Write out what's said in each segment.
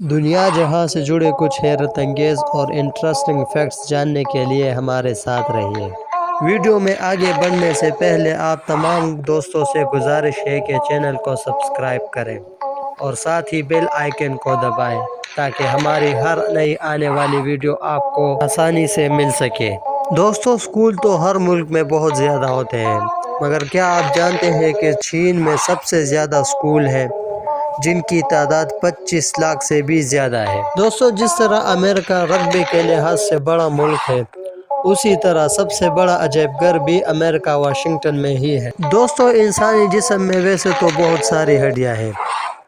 دنیا جہاں سے جڑے کچھ حیرت انگیز اور انٹرسٹنگ فیکٹس جاننے کے لیے ہمارے ساتھ رہیے۔ ویڈیو میں آگے بڑھنے سے پہلے آپ تمام دوستوں سے گزارش ہے کہ چینل کو سبسکرائب کریں اور ساتھ ہی بیل آئیکن کو دبائیں تاکہ ہماری ہر نئی آنے والی ویڈیو آپ کو آسانی سے مل سکے۔ دوستو، سکول تو ہر ملک میں بہت زیادہ ہوتے ہیں، مگر کیا آپ جانتے ہیں کہ چین میں سب سے زیادہ سکول ہیں جن کی تعداد 25 لاکھ سے بھی زیادہ ہے۔ دوستو، جس طرح امریکہ رقبے کے لحاظ سے بڑا ملک ہے، اسی طرح سب سے بڑا عجائب گھر بھی امریکہ واشنگٹن میں ہی ہے۔ دوستو، انسانی جسم میں ویسے تو بہت ساری ہڈیاں ہیں،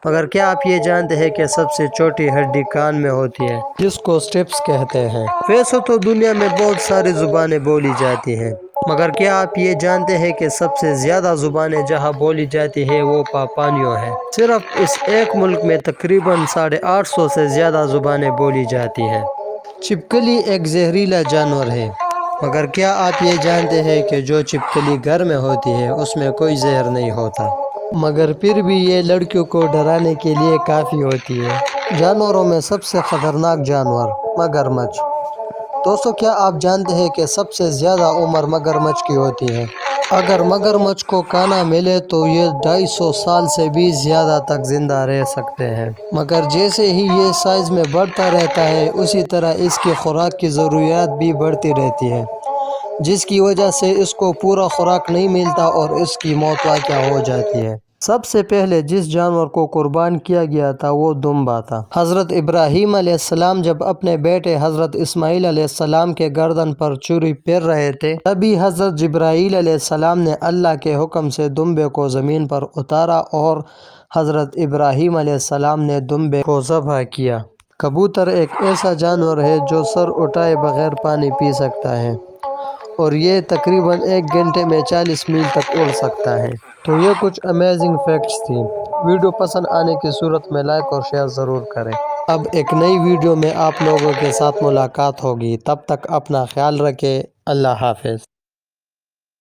مگر کیا آپ یہ جانتے ہیں کہ سب سے چھوٹی ہڈی کان میں ہوتی ہے، جس کو سٹیپس کہتے ہیں؟ ویسے تو دنیا میں بہت ساری زبانیں بولی جاتی ہیں، مگر کیا آپ یہ جانتے ہیں کہ سب سے زیادہ زبانیں جہاں بولی جاتی ہے وہ پاپانیو ہے؟ صرف اس ایک ملک میں تقریباً 850 سے زیادہ زبانیں بولی جاتی ہیں۔ چھپکلی ایک زہریلا جانور ہے، مگر کیا آپ یہ جانتے ہیں کہ جو چھپکلی گھر میں ہوتی ہے اس میں کوئی زہر نہیں ہوتا، مگر پھر بھی یہ لڑکیوں کو ڈرانے کے لیے کافی ہوتی ہے۔ جانوروں میں سب سے خطرناک جانور مگرمچھ۔ دوستو، کیا آپ جانتے ہیں کہ سب سے زیادہ عمر مگرمچھ کی ہوتی ہے؟ اگر مگرمچھ کو کھانا ملے تو یہ 250 سال سے بھی زیادہ تک زندہ رہ سکتے ہیں، مگر جیسے ہی یہ سائز میں بڑھتا رہتا ہے اسی طرح اس کی خوراک کی ضروریات بھی بڑھتی رہتی ہے، جس کی وجہ سے اس کو پورا خوراک نہیں ملتا اور اس کی موت واقع ہو جاتی ہے۔ سب سے پہلے جس جانور کو قربان کیا گیا تھا وہ دمبا تھا۔ حضرت ابراہیم علیہ السلام جب اپنے بیٹے حضرت اسماعیل علیہ السلام کے گردن پر چھری پھیر رہے تھے، تبھی حضرت جبرائیل علیہ السلام نے اللہ کے حکم سے دمبے کو زمین پر اتارا اور حضرت ابراہیم علیہ السلام نے دمبے کو ذبح کیا۔ کبوتر ایک ایسا جانور ہے جو سر اٹھائے بغیر پانی پی سکتا ہے اور یہ تقریباً 1 گھنٹے میں 40 میل تک اڑ سکتا ہے۔ تو یہ کچھ امیزنگ فیکٹس تھی۔ ویڈیو پسند آنے کی صورت میں لائک اور شیئر ضرور کریں۔ اب ایک نئی ویڈیو میں آپ لوگوں کے ساتھ ملاقات ہوگی، تب تک اپنا خیال رکھیں۔ اللہ حافظ۔